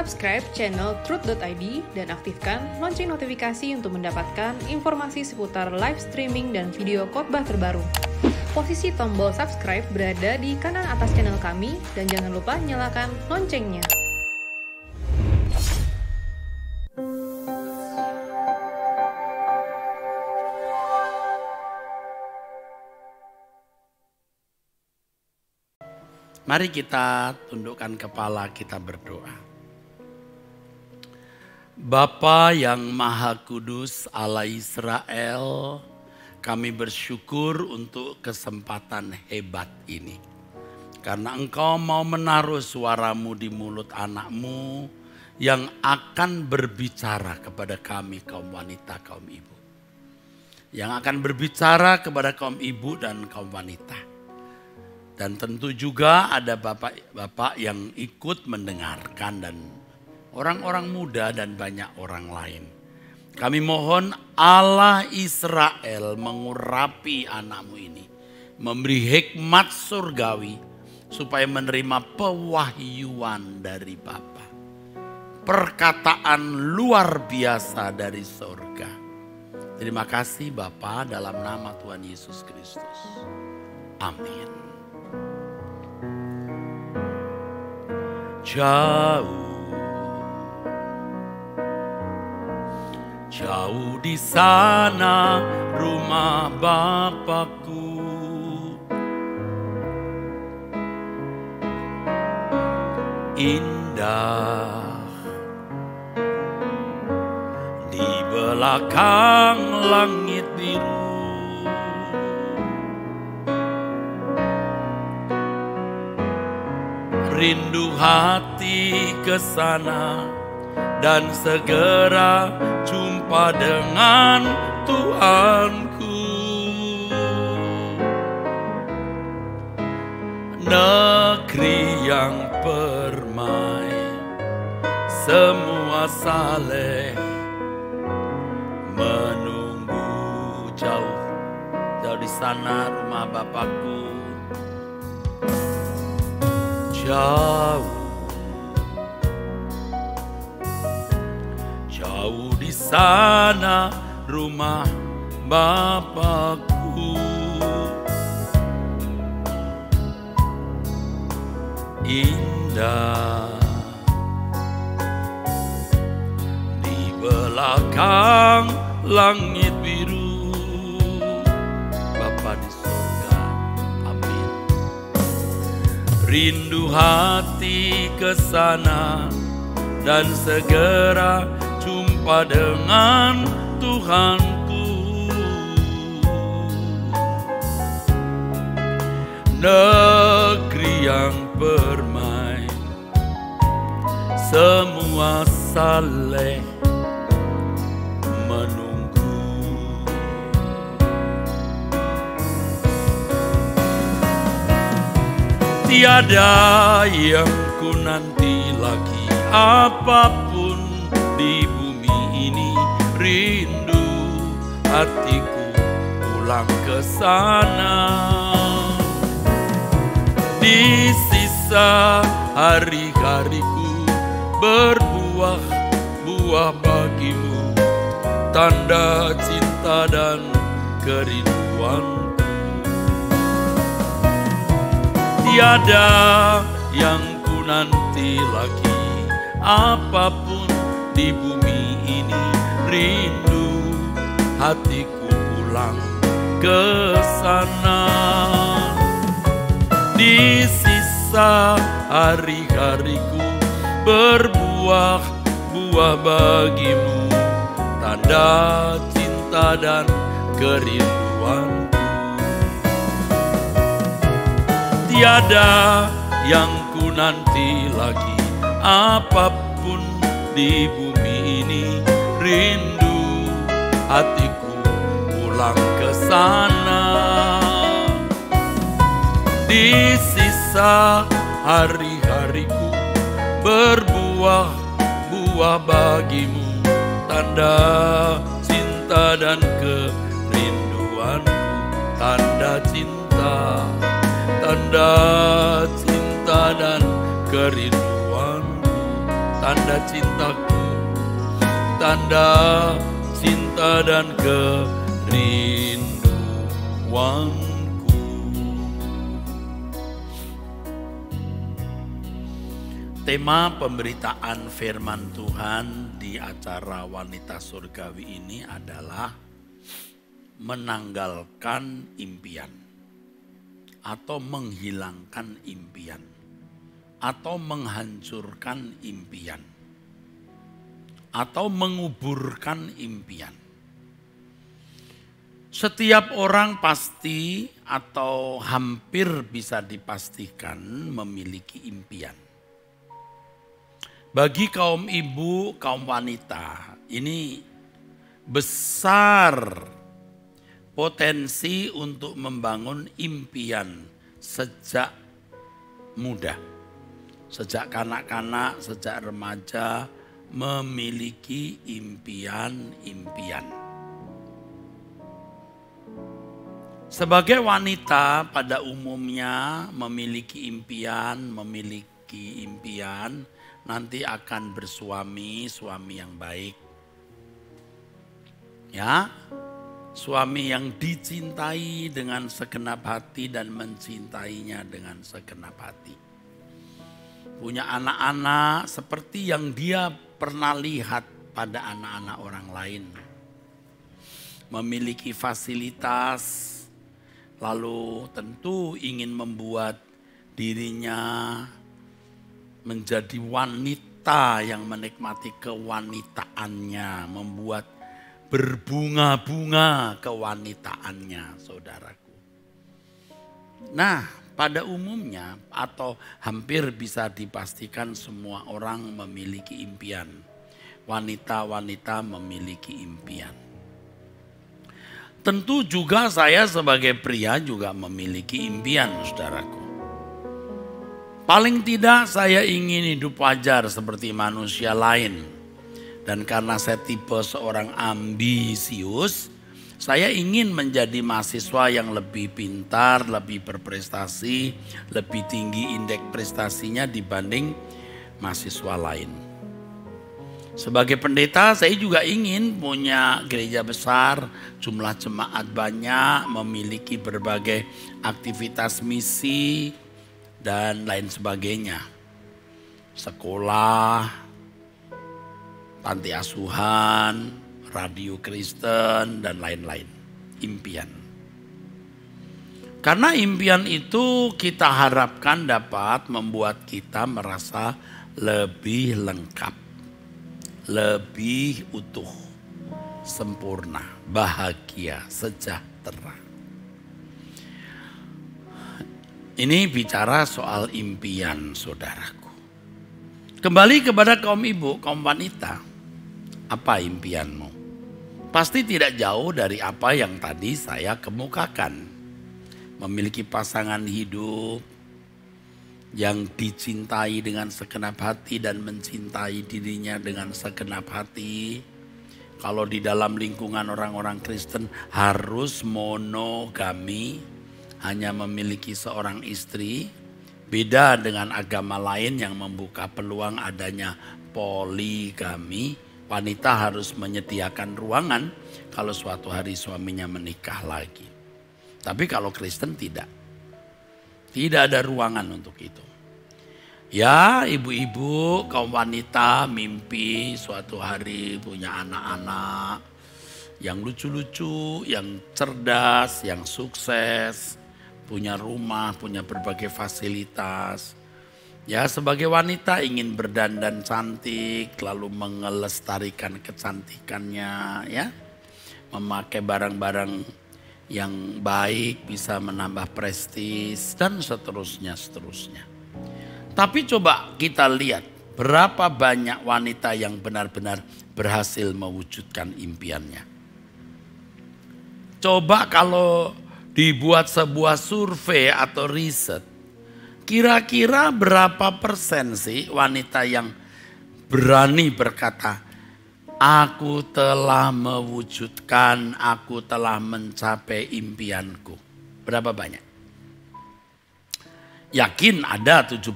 Subscribe channel Truth.id dan aktifkan lonceng notifikasi untuk mendapatkan informasi seputar live streaming dan video khotbah terbaru. Posisi tombol subscribe berada di kanan atas channel kami dan jangan lupa nyalakan loncengnya. Mari kita tundukkan kepala, kita berdoa. Bapa yang Maha Kudus Allah Israel, kami bersyukur untuk kesempatan hebat ini. Karena Engkau mau menaruh suaramu di mulut anakmu yang akan berbicara kepada kami kaum wanita, kaum ibu. Yang akan berbicara kepada kaum ibu dan kaum wanita. Dan tentu juga ada bapak-bapak yang ikut mendengarkan dan orang-orang muda dan banyak orang lain. Kami mohon Allah Israel mengurapi anakmu ini. Memberi hikmat surgawi supaya menerima pewahyuan dari Bapa. Perkataan luar biasa dari surga. Terima kasih Bapa dalam nama Tuhan Yesus Kristus. Amin. Jauh di sana rumah Bapakku, indah di belakang langit biru. Rindu hati ke sana dan segera jumpa dengan Tuhanku. Negeri yang permai, semua saleh, menunggu jauh di sana rumah Bapakku. Jauh di sana rumah Bapakku, indah di belakang langit biru. Bapa di surga, amin. Rindu hati ke sana dan segera jumpa dengan Tuhanku. Negeri yang permai, semua saleh menunggu. Tiada yang ku nanti lagi, apapun di bumi ini. Rindu hatiku pulang ke sana. Di sisa hari-hariku berbuah-buah bagimu, tanda cinta dan kerinduan. Tiada yang ku nanti lagi, apapun di bumi ini. Rindu hatiku pulang ke sana. Di sisa hari-hariku berbuah-buah bagimu, tanda cinta dan kerinduan. Tiada yang ku nanti lagi, apapun di bumi ini. Rindu hatiku pulang ke sana. Di sisa hari-hariku berbuah-buah bagimu, tanda cinta dan kerinduanku. Tanda cinta, tanda cinta dan kerinduanku. Tanda tanda cintaku, tanda cinta dan kerinduanku. Tema pemberitaan firman Tuhan di acara Wanita Surgawi ini adalah menanggalkan impian atau menghilangkan impian atau menghancurkan impian atau menguburkan impian. Setiap orang pasti atau hampir bisa dipastikan memiliki impian. Bagi kaum ibu, kaum wanita, ini besar potensi untuk membangun impian sejak muda. Sejak kanak-kanak, sejak remaja, memiliki impian-impian. Sebagai wanita pada umumnya memiliki impian, nanti akan bersuami, suami yang baik. Ya, suami yang dicintai dengan segenap hati dan mencintainya dengan segenap hati. Punya anak-anak seperti yang dia pernah lihat pada anak-anak orang lain. Memiliki fasilitas, lalu tentu ingin membuat dirinya menjadi wanita yang menikmati kewanitaannya, membuat berbunga-bunga kewanitaannya, saudaraku. Nah, pada umumnya atau hampir bisa dipastikan semua orang memiliki impian. Wanita-wanita memiliki impian. Tentu juga saya sebagai pria juga memiliki impian, saudaraku. Paling tidak saya ingin hidup wajar seperti manusia lain. Dan karena saya tipe seorang ambisius, saya ingin menjadi mahasiswa yang lebih pintar, lebih berprestasi, lebih tinggi indeks prestasinya dibanding mahasiswa lain. Sebagai pendeta saya juga ingin punya gereja besar, jumlah jemaat banyak, memiliki berbagai aktivitas misi, dan lain sebagainya. Sekolah, panti asuhan, radio Kristen, dan lain-lain. Impian. Karena impian itu kita harapkan dapat membuat kita merasa lebih lengkap, lebih utuh, sempurna, bahagia, sejahtera. Ini bicara soal impian, saudaraku. Kembali kepada kaum ibu, kaum wanita. Apa impianmu? Pasti tidak jauh dari apa yang tadi saya kemukakan. Memiliki pasangan hidup yang dicintai dengan segenap hati dan mencintai dirinya dengan segenap hati. Kalau di dalam lingkungan orang-orang Kristen harus monogami. Hanya memiliki seorang istri, beda dengan agama lain yang membuka peluang adanya poligami. Wanita harus menyediakan ruangan kalau suatu hari suaminya menikah lagi. Tapi kalau Kristen tidak ada ruangan untuk itu. Ya, ibu-ibu, kaum wanita mimpi suatu hari punya anak-anak yang lucu-lucu, yang cerdas, yang sukses, punya rumah, punya berbagai fasilitas. Ya, sebagai wanita ingin berdandan cantik, lalu mengelestarikan kecantikannya, ya. Memakai barang-barang yang baik, bisa menambah prestis dan seterusnya. Tapi coba kita lihat berapa banyak wanita yang benar-benar berhasil mewujudkan impiannya. Coba kalau dibuat sebuah survei atau riset, kira-kira berapa persen sih wanita yang berani berkata, aku telah mewujudkan, aku telah mencapai impianku. Berapa banyak? Yakin ada 70%.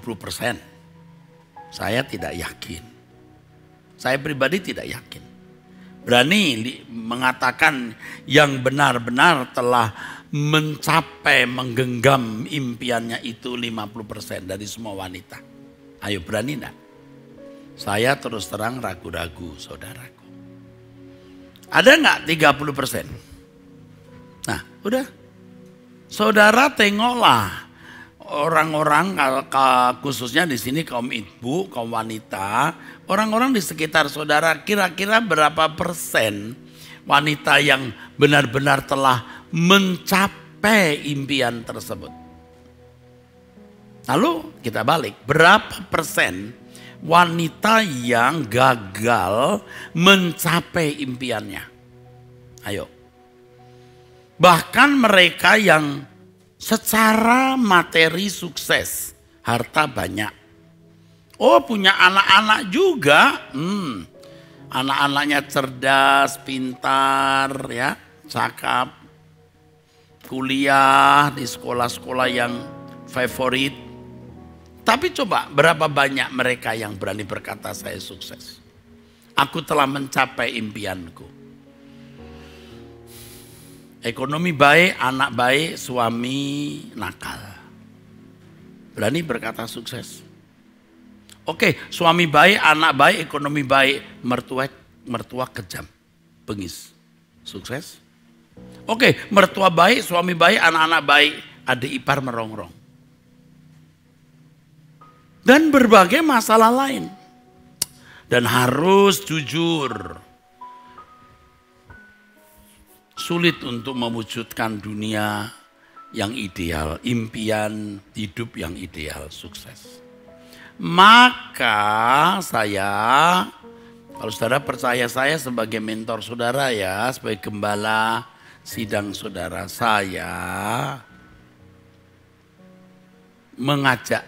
Saya tidak yakin. Saya pribadi tidak yakin. Berani mengatakan yang benar-benar telah mencapai, menggenggam impiannya itu 50% dari semua wanita. Ayo, berani enggak? Saya terus terang ragu-ragu, saudaraku. Ada enggak 30%? Nah, udah. Saudara tengoklah orang-orang, khususnya di sini kaum ibu, kaum wanita, orang-orang di sekitar saudara, kira-kira berapa persen wanita yang benar-benar telah mencapai impian tersebut? Lalu kita balik, berapa persen wanita yang gagal mencapai impiannya? Ayo. Bahkan mereka yang secara materi sukses, harta banyak. Oh, punya anak-anak juga. Anak-anaknya cerdas, pintar, ya, cakap. Kuliah di sekolah-sekolah yang favorit. Tapi coba berapa banyak mereka yang berani berkata saya sukses. Aku telah mencapai impianku. Ekonomi baik, anak baik, suami nakal. Berani berkata sukses. Oke, suami baik, anak baik, ekonomi baik, mertua kejam, bengis. Sukses? Oke, mertua baik, suami baik, anak-anak baik, adik ipar merongrong. Dan berbagai masalah lain. Dan harus jujur. Sulit untuk mewujudkan dunia yang ideal, impian hidup yang ideal, sukses. Maka saya, kalau saudara percaya saya sebagai mentor saudara ya, sebagai gembala sidang saudara, saya mengajak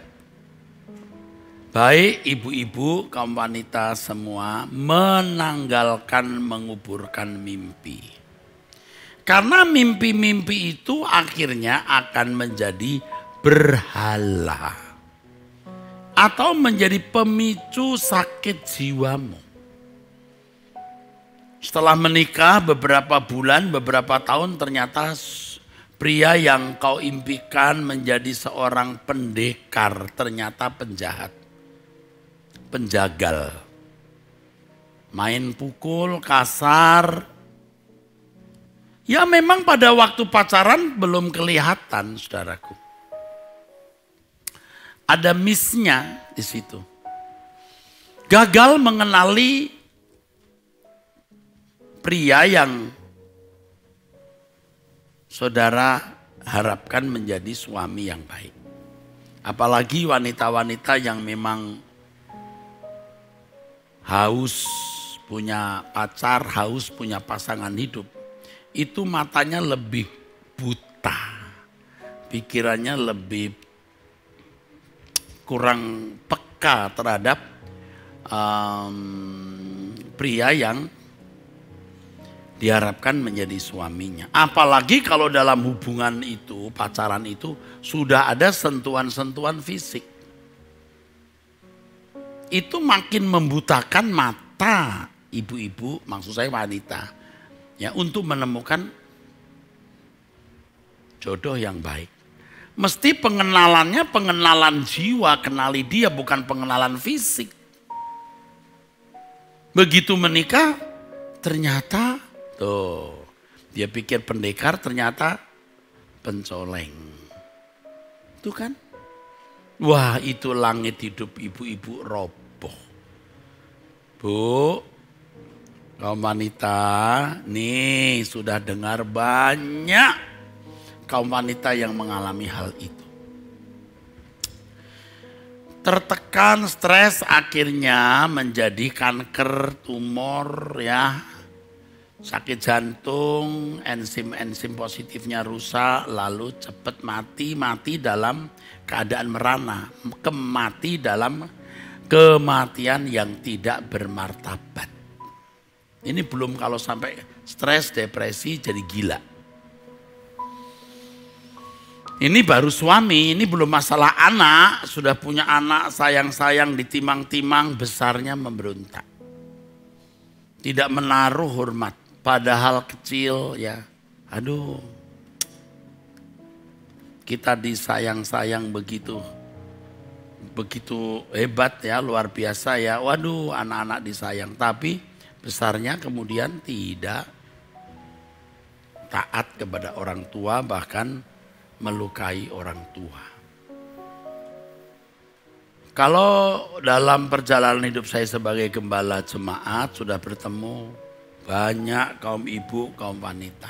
baik ibu-ibu, kaum wanita semua menanggalkan, menguburkan mimpi. Karena mimpi-mimpi itu akhirnya akan menjadi berhala. Atau menjadi pemicu sakit jiwamu. Setelah menikah beberapa bulan, beberapa tahun ternyata pria yang kau impikan menjadi seorang pendekar ternyata penjahat. Penjagal. Main pukul, kasar. Ya memang pada waktu pacaran belum kelihatan, saudaraku. Ada miss-nya di situ. Gagal mengenali pria yang saudara harapkan menjadi suami yang baik. Apalagi wanita-wanita yang memang haus punya pacar, haus punya pasangan hidup. Itu matanya lebih buta, pikirannya lebih kurang peka terhadap pria yang diharapkan menjadi suaminya. Apalagi kalau dalam hubungan itu, pacaran itu sudah ada sentuhan-sentuhan fisik. Itu makin membutakan mata ibu-ibu, maksud saya wanita. Ya, untuk menemukan jodoh yang baik. Mesti pengenalannya pengenalan jiwa, kenali dia bukan pengenalan fisik. Begitu menikah ternyata tuh dia pikir pendekar ternyata pencoleng. Itu kan? Wah, itu langit hidup ibu-ibu roboh. Bu, kaum wanita, nih sudah dengar banyak kaum wanita yang mengalami hal itu. Tertekan, stres akhirnya menjadi kanker, tumor ya. Sakit jantung, enzim-enzim positifnya rusak, lalu cepat mati dalam keadaan merana. Mati dalam kematian yang tidak bermartabat. Ini belum kalau sampai stres, depresi, jadi gila. Ini baru suami, ini belum masalah anak. Sudah punya anak, sayang-sayang, ditimang-timang, besarnya memberontak. tidak menaruh hormat pada hal kecil ya. Aduh, kita disayang-sayang begitu hebat ya, luar biasa ya. Waduh, anak-anak disayang, tapi besarnya kemudian tidak taat kepada orang tua, bahkan melukai orang tua. Kalau dalam perjalanan hidup saya sebagai gembala jemaat sudah bertemu banyak kaum ibu, kaum wanita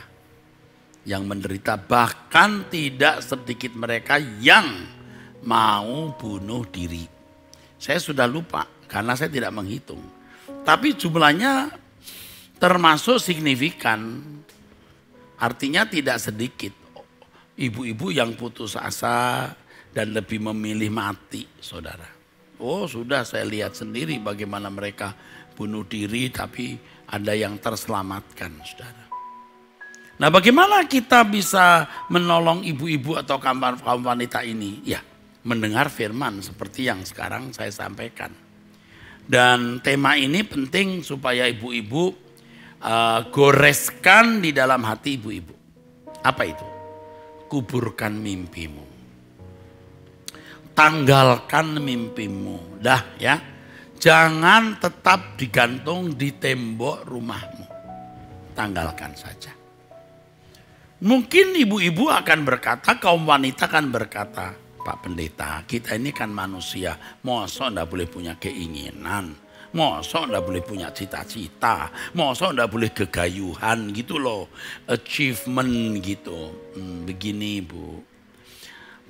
yang menderita, bahkan tidak sedikit mereka yang mau bunuh diri. Saya sudah lupa karena saya tidak menghitung. Tapi jumlahnya termasuk signifikan. Artinya tidak sedikit ibu-ibu yang putus asa dan lebih memilih mati, saudara. Oh, sudah saya lihat sendiri bagaimana mereka bunuh diri, tapi ada yang terselamatkan, saudara. Nah, bagaimana kita bisa menolong ibu-ibu atau kaum wanita ini? Ya, mendengar firman seperti yang sekarang saya sampaikan. Dan tema ini penting supaya ibu-ibu goreskan di dalam hati ibu-ibu. Apa itu? Kuburkan mimpimu. Tanggalkan mimpimu. Dah ya. Jangan tetap digantung di tembok rumahmu. Tanggalkan saja. Mungkin ibu-ibu akan berkata, kaum wanita akan berkata, Pak Pendeta, kita ini kan manusia. Masa enggak boleh punya keinginan. Masa enggak boleh punya cita-cita. Masa enggak boleh gegayuhan gitu loh. Achievement gitu. Begini Bu.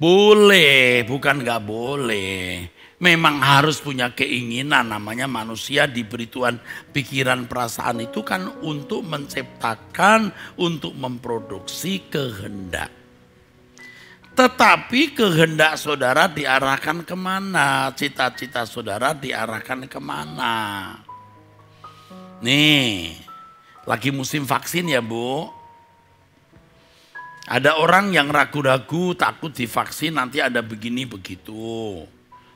Boleh, bukan nggak boleh. Memang harus punya keinginan, namanya manusia diberi Tuhan pikiran perasaan itu kan untuk menciptakan, untuk memproduksi kehendak. Tetapi kehendak saudara diarahkan kemana? Cita-cita saudara diarahkan kemana? Nih, lagi musim vaksin ya Bu. Ada orang yang ragu-ragu, takut divaksin nanti ada begini begitu.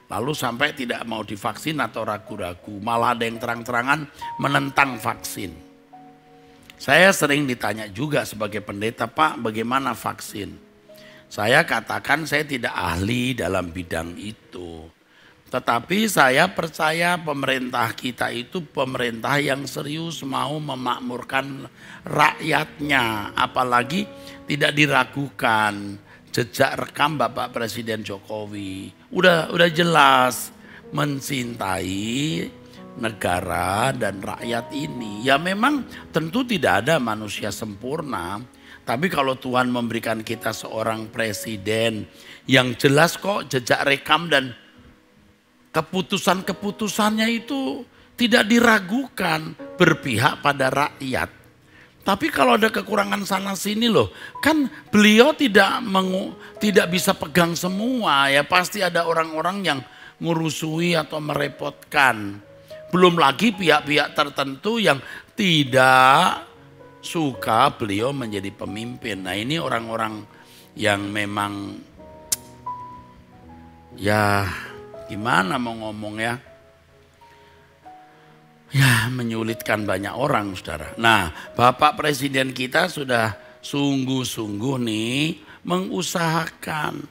Lalu sampai tidak mau divaksin atau ragu-ragu. Malah ada yang terang-terangan menentang vaksin. Saya sering ditanya juga sebagai pendeta, Pak bagaimana vaksin? Saya katakan saya tidak ahli dalam bidang itu. Tetapi saya percaya pemerintah kita itu pemerintah yang serius mau memakmurkan rakyatnya. Apalagi tidak diragukan jejak rekam Bapak Presiden Jokowi. Udah jelas mencintai negara dan rakyat ini. Ya memang tentu tidak ada manusia sempurna. Tapi kalau Tuhan memberikan kita seorang presiden yang jelas kok jejak rekam dan keputusan-keputusannya itu tidak diragukan, berpihak pada rakyat. Tapi kalau ada kekurangan sana sini loh, kan beliau tidak bisa pegang semua ya, pasti ada orang-orang yang ngurusui atau merepotkan. Belum lagi pihak-pihak tertentu yang tidak suka beliau menjadi pemimpin. Nah ini orang-orang yang memang ya gimana mau ngomong ya. Ya menyulitkan banyak orang saudara. Nah Bapak Presiden kita sudah sungguh-sungguh nih mengusahakan.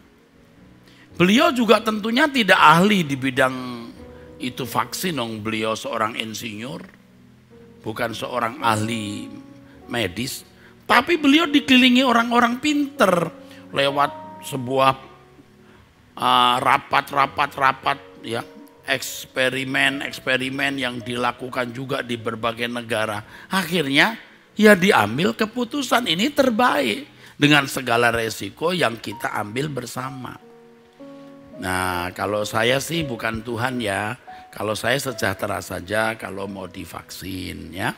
Beliau juga tentunya tidak ahli di bidang itu vaksin dong. Beliau seorang insinyur. Bukan seorang ahli medis. Tapi beliau dikelilingi orang-orang pinter. Lewat sebuah rapat ya. Eksperimen yang dilakukan juga di berbagai negara. Akhirnya ya diambil keputusan ini terbaik dengan segala resiko yang kita ambil bersama. Nah kalau saya sih bukan Tuhan ya. Kalau saya sejahtera saja kalau mau divaksin ya.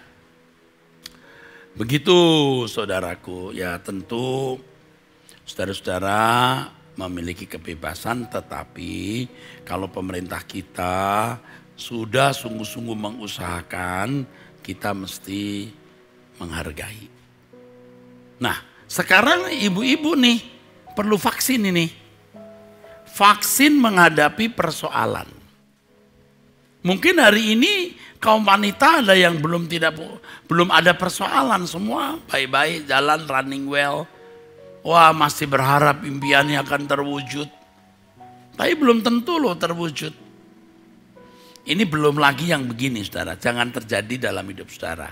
Begitu saudaraku, ya tentu saudara-saudara memiliki kebebasan, tetapi kalau pemerintah kita sudah sungguh-sungguh mengusahakan, kita mesti menghargai. Nah, sekarang ibu-ibu nih perlu vaksin ini. Vaksin menghadapi persoalan. Mungkin hari ini kaum wanita ada yang belum ada persoalan, semua baik-baik, jalan running well. Wah, masih berharap impiannya akan terwujud. Tapi belum tentu loh terwujud. Ini belum lagi yang begini saudara, jangan terjadi dalam hidup saudara.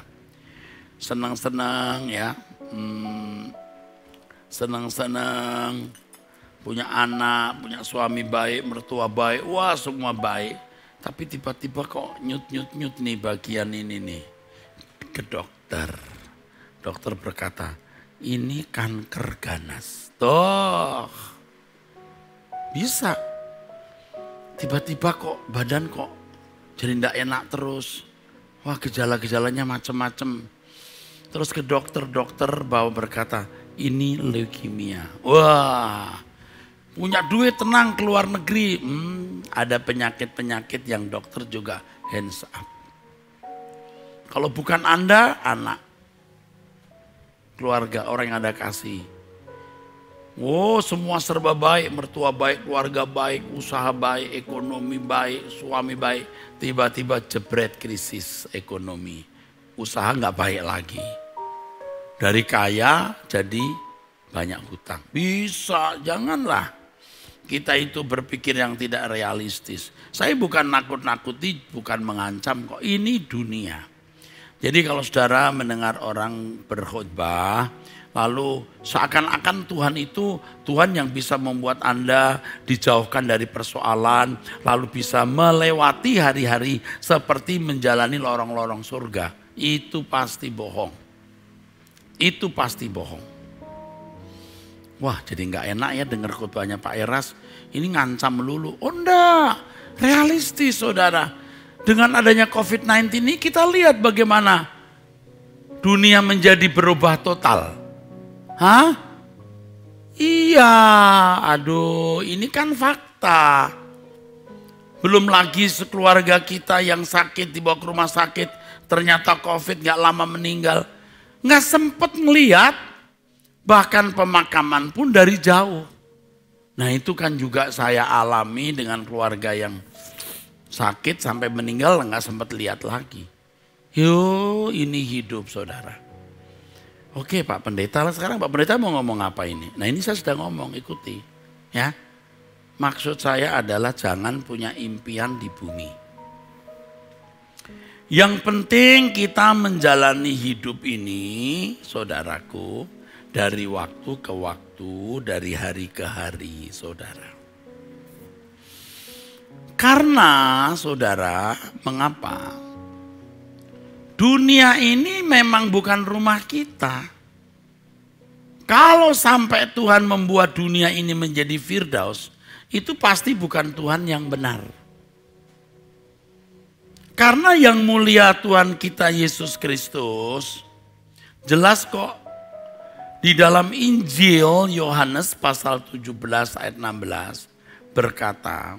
Senang-senang ya, senang-senang, punya anak, punya suami baik, mertua baik, wah semua baik. Tapi tiba-tiba kok nyut nih bagian ini nih. Ke dokter. Dokter berkata, ini kanker ganas. Toh, bisa. Tiba-tiba kok badan kok jadi tidak enak terus. Wah, gejala-gejalanya macam-macam. Terus ke dokter bawa berkata, ini leukemia. Wah, punya duit tenang ke luar negeri. Ada penyakit-penyakit yang dokter juga hands up. Kalau bukan Anda, anak, keluarga, orang yang Anda kasih. Oh, semua serba baik, mertua baik, keluarga baik, usaha baik, ekonomi baik, suami baik. Tiba-tiba jebret krisis ekonomi. Usaha nggak baik lagi. Dari kaya jadi banyak hutang. Bisa, janganlah. Kita itu berpikir yang tidak realistis. Saya bukan nakut-nakuti, bukan mengancam kok. Ini dunia. Jadi kalau saudara mendengar orang berkhotbah, lalu seakan-akan Tuhan itu Tuhan yang bisa membuat Anda dijauhkan dari persoalan, lalu bisa melewati hari-hari seperti menjalani lorong-lorong surga. Itu pasti bohong. Itu pasti bohong. Wah, jadi nggak enak ya dengar khotbahnya Pak Eras. Ini ngancam melulu. Oh enggak, realistis saudara. Dengan adanya COVID-19 ini kita lihat bagaimana dunia menjadi berubah total. Hah? Iya, aduh ini kan fakta. Belum lagi sekeluarga kita yang sakit dibawa ke rumah sakit. Ternyata COVID gak lama meninggal. Gak sempet ngeliat. Bahkan pemakaman pun dari jauh. Nah itu kan juga saya alami dengan keluarga yang sakit sampai meninggal gak sempat lihat lagi. Yo, ini hidup saudara. Oke Pak Pendeta, sekarang Pak Pendeta mau ngomong apa ini? Nah ini saya sedang ngomong, ikuti. Ya, maksud saya adalah jangan punya impian di bumi. Yang penting kita menjalani hidup ini, saudaraku, dari waktu ke waktu, dari hari ke hari, saudara. Karena, saudara, mengapa? Dunia ini memang bukan rumah kita. Kalau sampai Tuhan membuat dunia ini menjadi Firdaus, itu pasti bukan Tuhan yang benar. Karena yang mulia Tuhan kita Yesus Kristus, jelas kok di dalam Injil Yohanes pasal 17 ayat 16 berkata,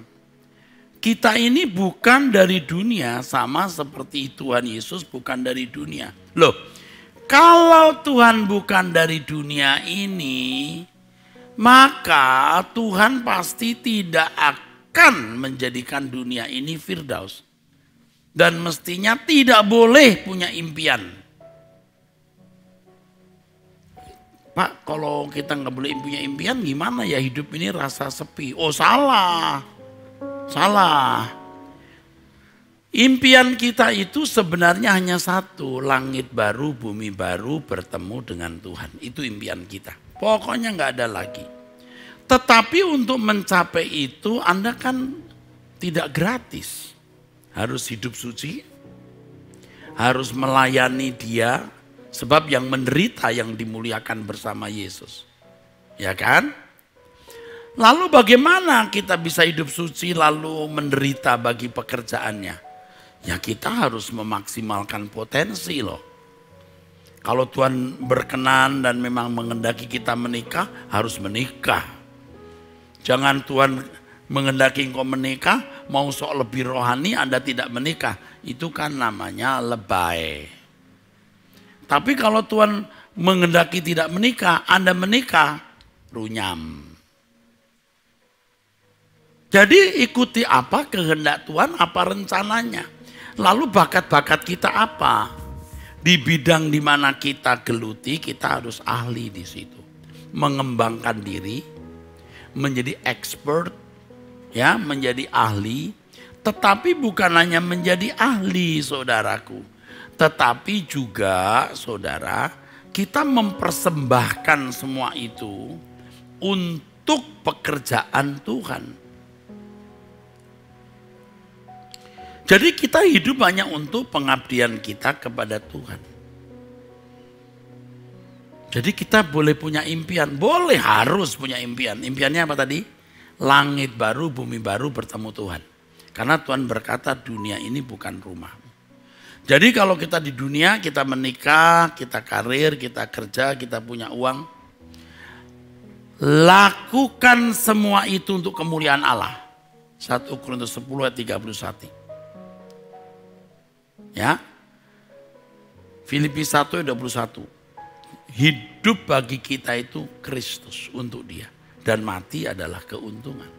kita ini bukan dari dunia, sama seperti Tuhan Yesus bukan dari dunia. Loh, kalau Tuhan bukan dari dunia ini, maka Tuhan pasti tidak akan menjadikan dunia ini Firdaus. Dan mestinya tidak boleh punya impian. Pak, kalau kita nggak boleh punya impian gimana ya hidup ini rasa sepi? Oh salah. Salah. Impian kita itu sebenarnya hanya satu. Langit baru, bumi baru bertemu dengan Tuhan. Itu impian kita. Pokoknya nggak ada lagi. Tetapi untuk mencapai itu Anda kan tidak gratis. Harus hidup suci. Harus melayani Dia. Sebab yang menderita yang dimuliakan bersama Yesus. Ya kan? Lalu bagaimana kita bisa hidup suci lalu menderita bagi pekerjaannya? Ya kita harus memaksimalkan potensi loh. Kalau Tuhan berkenan dan memang mengendaki kita menikah, harus menikah. Jangan Tuhan mengendaki engkau menikah, mau sok lebih rohani Anda tidak menikah. Itu kan namanya lebay. Tapi kalau Tuhan mengendaki tidak menikah, Anda menikah, runyam. Jadi ikuti apa kehendak Tuhan, apa rencananya. Lalu bakat-bakat kita apa? Di bidang di mana kita geluti, kita harus ahli di situ. Mengembangkan diri, menjadi expert, ya, menjadi ahli. Tetapi bukan hanya menjadi ahli, saudaraku. Tetapi juga, saudara, kita mempersembahkan semua itu untuk pekerjaan Tuhan. Jadi kita hidup hanya untuk pengabdian kita kepada Tuhan. Jadi kita boleh punya impian, boleh harus punya impian. Impiannya apa tadi? Langit baru, bumi baru bertemu Tuhan. Karena Tuhan berkata dunia ini bukan rumah. Jadi kalau kita di dunia, kita menikah, kita karir, kita kerja, kita punya uang. Lakukan semua itu untuk kemuliaan Allah. 1 Korintus 10 ayat 31. Ya, Filipi 1 ayat 21. Hidup bagi kita itu Kristus untuk dia. Dan mati adalah keuntungan.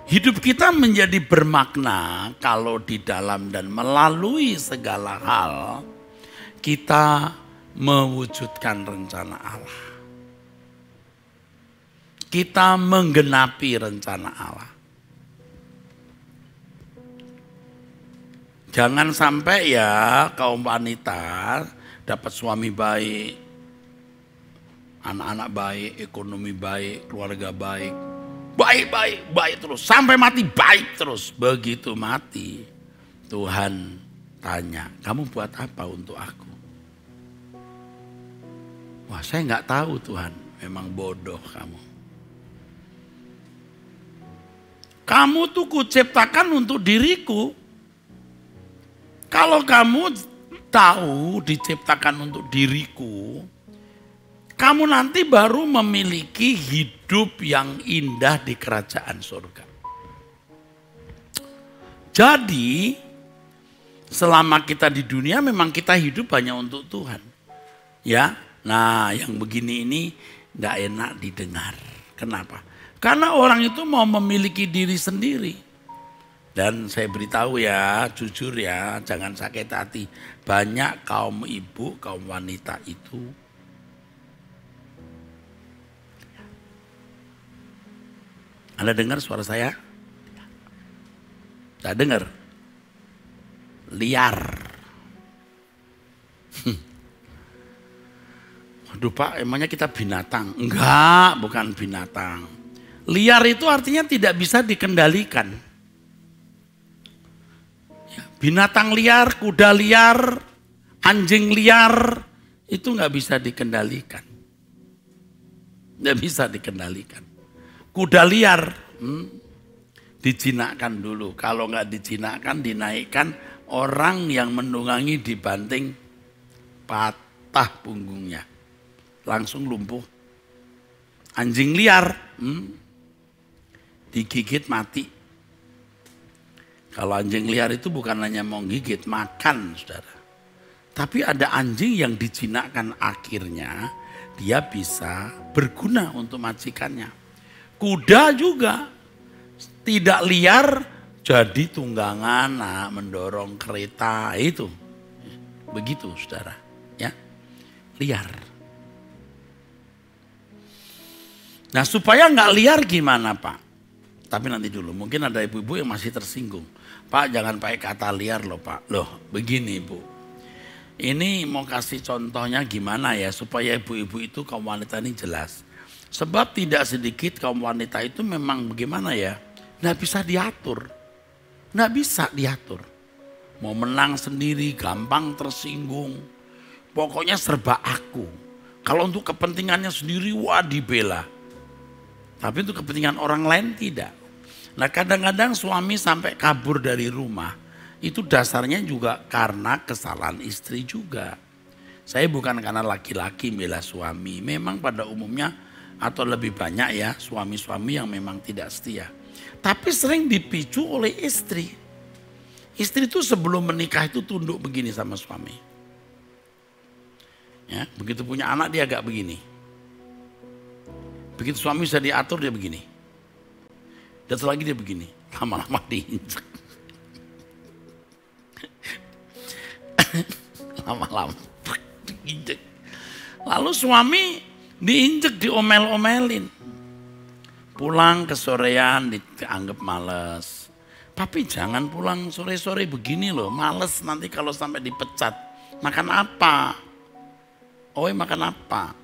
Hidup kita menjadi bermakna kalau di dalam dan melalui segala hal kita mewujudkan rencana Allah. Kita menggenapi rencana Allah. Jangan sampai ya kaum wanita dapat suami baik, anak-anak baik, ekonomi baik, keluarga baik. Baik terus. Sampai mati baik terus. Begitu mati, Tuhan tanya, kamu buat apa untuk aku? Wah, saya nggak tahu Tuhan, memang bodoh kamu. Kamu tuh kuciptakan untuk diriku. Kalau kamu tahu diciptakan untuk diriku, kamu nanti baru memiliki hidup yang indah di kerajaan surga. Jadi, selama kita di dunia memang kita hidup hanya untuk Tuhan. Ya, nah yang begini ini tidak enak didengar. Kenapa? Karena orang itu mau memiliki diri sendiri. Dan saya beritahu ya, jujur ya, jangan sakit hati. Banyak kaum ibu, kaum wanita itu Anda dengar suara saya? Tidak dengar? Liar. Waduh Pak, emangnya kita binatang? Enggak, bukan binatang. Liar itu artinya tidak bisa dikendalikan. Binatang liar, kuda liar, anjing liar, itu nggak bisa dikendalikan. Nggak bisa dikendalikan. Kuda liar, dijinakkan dulu. Kalau nggak dijinakkan, dinaikkan, orang yang menunggangi dibanting, patah punggungnya. Langsung lumpuh. Anjing liar, digigit mati. Kalau anjing liar itu bukan hanya mau gigit, makan saudara. Tapi ada anjing yang dijinakkan akhirnya dia bisa berguna untuk majikannya. Kuda juga tidak liar jadi tunggangan, mendorong kereta itu. Begitu saudara, ya. Liar. Nah supaya nggak liar gimana Pak? Tapi nanti dulu, mungkin ada ibu-ibu yang masih tersinggung. Pak jangan pakai kata liar loh Pak. Loh begini Bu. Ini mau kasih contohnya gimana ya supaya ibu-ibu itu kaum wanita ini jelas. Sebab tidak sedikit kaum wanita itu memang bagaimana ya. Nggak bisa diatur. Nggak bisa diatur. Mau menang sendiri gampang tersinggung. Pokoknya serba aku. Kalau untuk kepentingannya sendiri wah dibela. Tapi untuk kepentingan orang lain tidak. Nah kadang-kadang suami sampai kabur dari rumah. Itu dasarnya juga karena kesalahan istri juga. Saya bukan karena laki-laki bela suami. Memang pada umumnya atau lebih banyak ya suami-suami yang memang tidak setia. Tapi sering dipicu oleh istri. Istri itu sebelum menikah itu tunduk begini sama suami. Ya, begitu punya anak dia agak begini. Begitu suami bisa diatur dia begini. Dan satu lagi dia begini, lama-lama diinjek. Lama-lama diinjek. Lalu suami diinjek, diomel-omelin. Pulang kesorean dianggap males. Papi jangan pulang sore-sore begini loh, males nanti kalau sampai dipecat. Makan apa? Oi makan apa?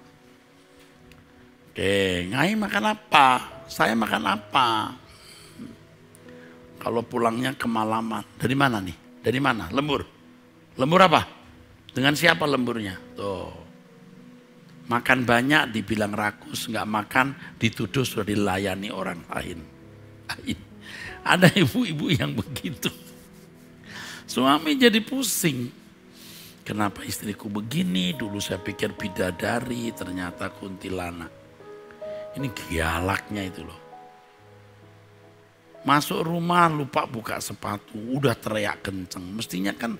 Oke, Ngai makan apa? Saya makan apa? Kalau pulangnya kemalaman. Dari mana nih? Dari mana? Lembur. Lembur apa? Dengan siapa lemburnya? Tuh. Makan banyak dibilang rakus, nggak makan dituduh sudah dilayani orang lain. Ada ibu-ibu yang begitu. Suami jadi pusing. Kenapa istriku begini? Dulu saya pikir bidadari, ternyata kuntilanak. Ini galaknya itu loh. Masuk rumah lupa buka sepatu, udah teriak kenceng. Mestinya kan,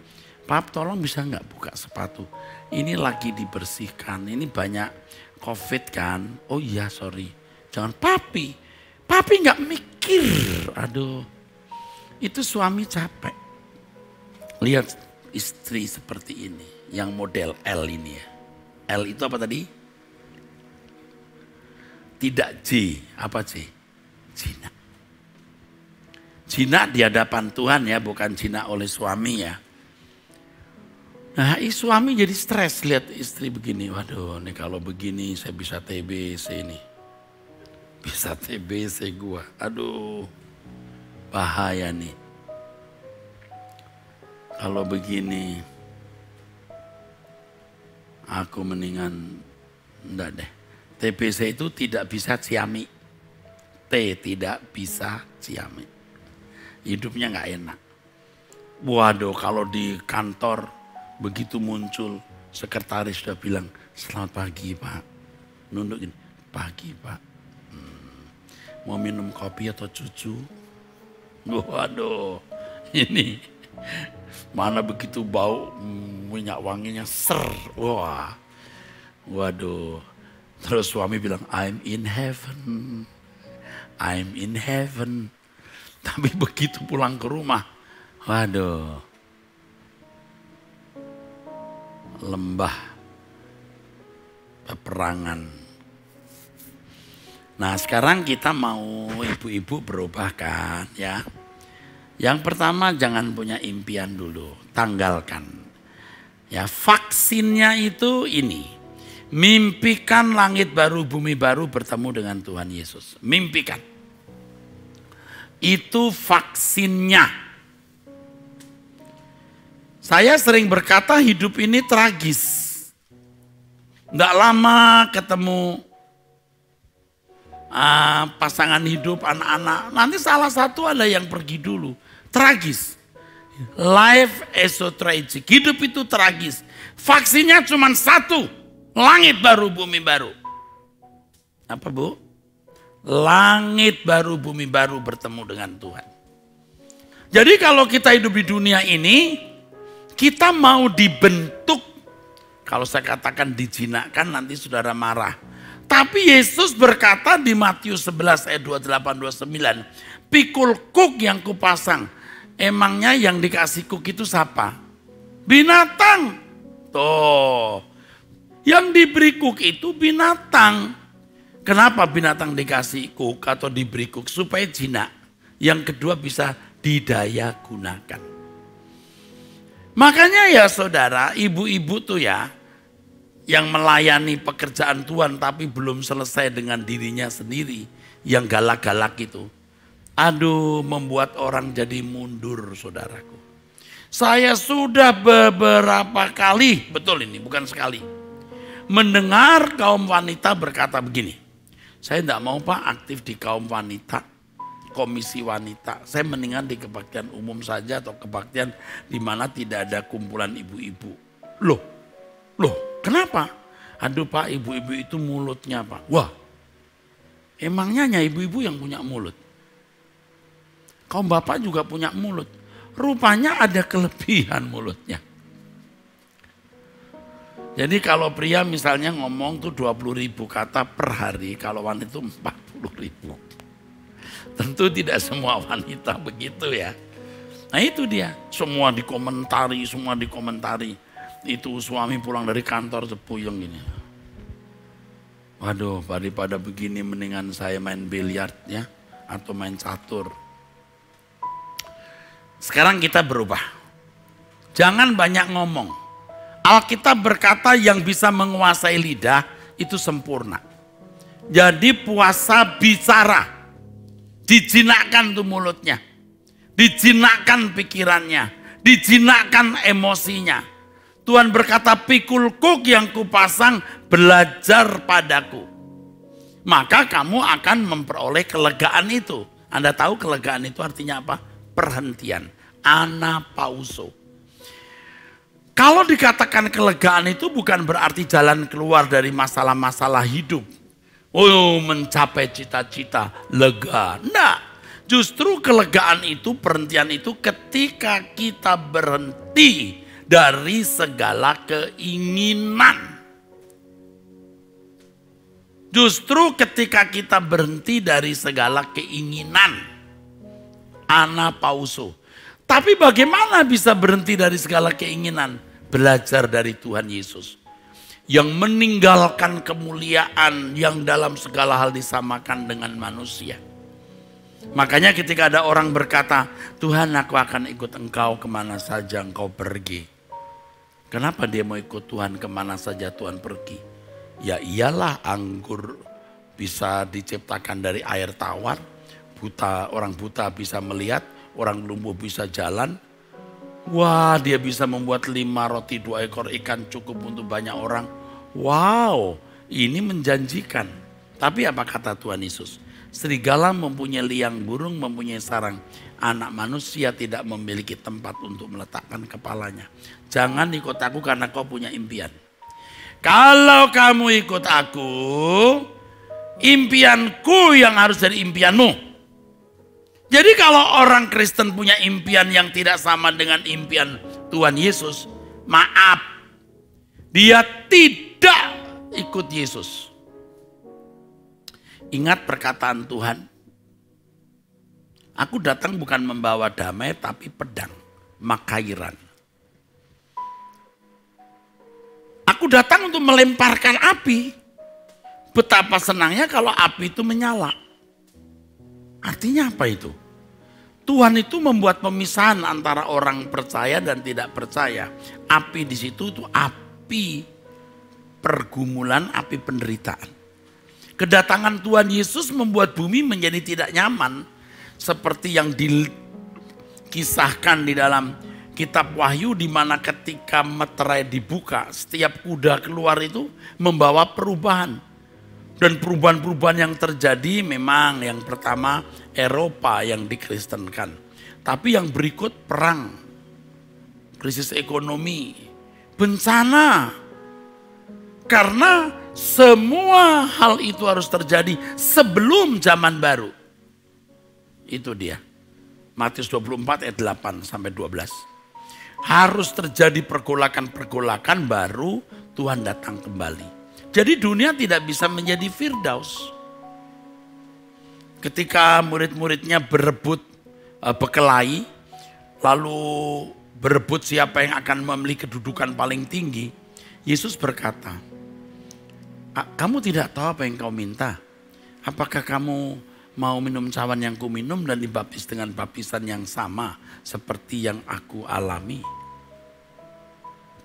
Pap tolong bisa nggak buka sepatu? Ini lagi dibersihkan, ini banyak COVID kan. Oh iya sorry, jangan papi nggak mikir. Aduh, itu suami capek. Lihat istri seperti ini, yang model L ini ya. L itu apa tadi? Tidak J, apa J? Jinak. Jinak di hadapan Tuhan ya, bukan jinak oleh suami ya. Nah, suami jadi stres lihat istri begini. Waduh, nih kalau begini saya bisa TBC nih. Bisa TBC gua. Aduh, bahaya nih. Kalau begini, aku mendingan enggak deh. TBC itu tidak bisa ciami. T tidak bisa ciami. Hidupnya nggak enak. Waduh, kalau di kantor begitu muncul, sekretaris sudah bilang, selamat pagi Pak. Nundukin, pagi Pak. Mau minum kopi atau susu? Waduh, ini mana begitu bau minyak wanginya ser. Wah, waduh. Terus suami bilang, I'm in heaven. I'm in heaven. Tapi begitu pulang ke rumah, waduh. Lembah peperangan. Nah sekarang kita mau ibu-ibu berubah kan ya. Yang pertama jangan punya impian dulu, tanggalkan. Ya vaksinnya itu ini, mimpikan langit baru bumi baru bertemu dengan Tuhan Yesus. Mimpikan. Itu vaksinnya. Saya sering berkata hidup ini tragis. Nggak lama ketemu pasangan hidup, anak-anak. Nanti salah satu ada yang pergi dulu. Tragis. Life is so tragic. Hidup itu tragis. Vaksinnya cuma satu. Langit baru, bumi baru. Apa Bu? Langit baru, bumi baru bertemu dengan Tuhan. Jadi kalau kita hidup di dunia ini, kita mau dibentuk, kalau saya katakan dijinakkan nanti saudara marah. Tapi Yesus berkata di Matius 11 ayat 28-29, pikul kuk yang kupasang, emangnya yang dikasih kuk itu siapa? Binatang. Tuh, yang diberi kuk itu binatang. Kenapa binatang dikasih kuk atau diberi kuk? Supaya jinak. Yang kedua bisa didaya gunakan. Makanya ya saudara, ibu-ibu tuh ya, yang melayani pekerjaan Tuhan tapi belum selesai dengan dirinya sendiri, yang galak-galak itu. Aduh, membuat orang jadi mundur saudaraku. Saya sudah beberapa kali, betul ini bukan sekali, mendengar kaum wanita berkata begini, saya tidak mau Pak aktif di kaum wanita. Komisi wanita, saya mendingan di kebaktian umum saja atau kebaktian di mana tidak ada kumpulan ibu-ibu. Loh, kenapa? Aduh Pak, ibu-ibu itu mulutnya Pak. Wah, emangnya hanya ibu-ibu yang punya mulut? Kaum bapak juga punya mulut. Rupanya ada kelebihan mulutnya. Jadi kalau pria misalnya ngomong tuh 20.000 kata per hari, kalau wanita itu 40.000. Tentu tidak semua wanita begitu ya. Nah itu dia, semua dikomentari. Itu suami pulang dari kantor sepuyeng gini. Waduh, daripada begini mendingan saya main biliar ya, atau main catur. Sekarang kita berubah. Jangan banyak ngomong. Alkitab berkata yang bisa menguasai lidah itu sempurna. Jadi puasa bicara. Dijinakkan tuh mulutnya. Dijinakkan pikirannya. Dijinakkan emosinya. Tuhan berkata, pikulku yang kupasang belajar padaku. Maka kamu akan memperoleh kelegaan itu. Anda tahu kelegaan itu artinya apa? Perhentian. Anapauso. Kalau dikatakan kelegaan itu bukan berarti jalan keluar dari masalah-masalah hidup. Oh, mencapai cita-cita, lega. Nah, justru kelegaan itu, perhentian itu ketika kita berhenti dari segala keinginan. Justru ketika kita berhenti dari segala keinginan. Anapauso. Tapi bagaimana bisa berhenti dari segala keinginan? Belajar dari Tuhan Yesus. Yang meninggalkan kemuliaan yang dalam segala hal disamakan dengan manusia. Makanya ketika ada orang berkata, Tuhan aku akan ikut engkau kemana saja engkau pergi. Kenapa dia mau ikut Tuhan kemana saja Tuhan pergi? Ya iyalah anggur bisa diciptakan dari air tawar. Orang buta bisa melihat, orang lumpuh bisa jalan. Wah, dia bisa membuat 5 roti 2 ekor ikan cukup untuk banyak orang. Wow, ini menjanjikan. Tapi apa kata Tuhan Yesus? Serigala mempunyai liang, burung mempunyai sarang. Anak manusia tidak memiliki tempat untuk meletakkan kepalanya. Jangan ikut aku karena kau punya impian. Kalau kamu ikut aku, impianku yang harus jadi impianmu. Jadi kalau orang Kristen punya impian yang tidak sama dengan impian Tuhan Yesus, maaf, dia tidak ikut Yesus. Ingat perkataan Tuhan, aku datang bukan membawa damai tapi pedang, makairan. Aku datang untuk melemparkan api. Betapa senangnya kalau api itu menyala. Artinya apa itu? Tuhan itu membuat pemisahan antara orang percaya dan tidak percaya. Api di situ itu api pergumulan, api penderitaan. Kedatangan Tuhan Yesus membuat bumi menjadi tidak nyaman. Seperti yang dikisahkan di dalam kitab Wahyu, di mana ketika meterai dibuka, setiap kuda keluar itu membawa perubahan. Dan perubahan-perubahan yang terjadi memang yang pertama Eropa yang dikristenkan. Tapi yang berikut perang, krisis ekonomi, bencana. Karena semua hal itu harus terjadi sebelum zaman baru. Itu dia. Matius 24 ayat 8 sampai 12. Harus terjadi pergolakan-pergolakan baru Tuhan datang kembali. Jadi dunia tidak bisa menjadi Firdaus. Ketika murid-muridnya berebut berkelahi, lalu berebut siapa yang akan memiliki kedudukan paling tinggi, Yesus berkata, kamu tidak tahu apa yang kau minta? Apakah kamu mau minum cawan yang kuminum dan dibaptis dengan baptisan yang sama seperti yang aku alami?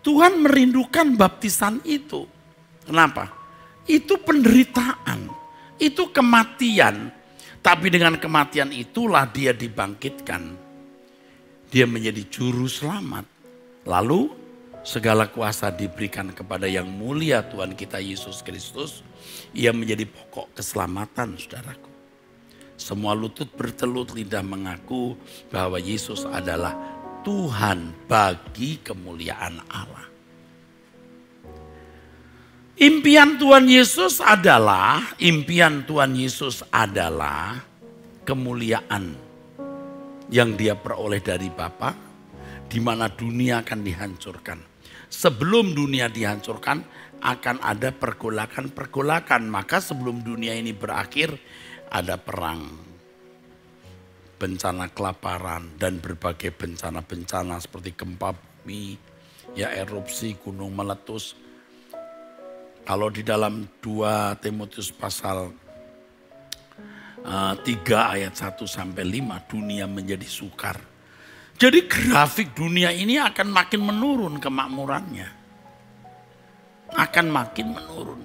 Tuhan merindukan baptisan itu. Kenapa? Itu penderitaan, itu kematian. Tapi dengan kematian itulah dia dibangkitkan. Dia menjadi juru selamat. Lalu segala kuasa diberikan kepada yang mulia Tuhan kita Yesus Kristus. Ia menjadi pokok keselamatan, saudaraku. Semua lutut bertelut, lidah mengaku bahwa Yesus adalah Tuhan bagi kemuliaan Allah. Impian Tuhan Yesus adalah kemuliaan yang dia peroleh dari Bapa, di mana dunia akan dihancurkan. Sebelum dunia dihancurkan akan ada pergolakan-pergolakan. Maka sebelum dunia ini berakhir ada perang. bencana kelaparan dan berbagai bencana-bencana seperti gempa bumi, ya erupsi gunung meletus. Kalau di dalam 2 Timotius pasal 3 ayat 1 sampai 5, dunia menjadi sukar. Jadi grafik dunia ini akan makin menurun kemakmurannya. Akan makin menurun.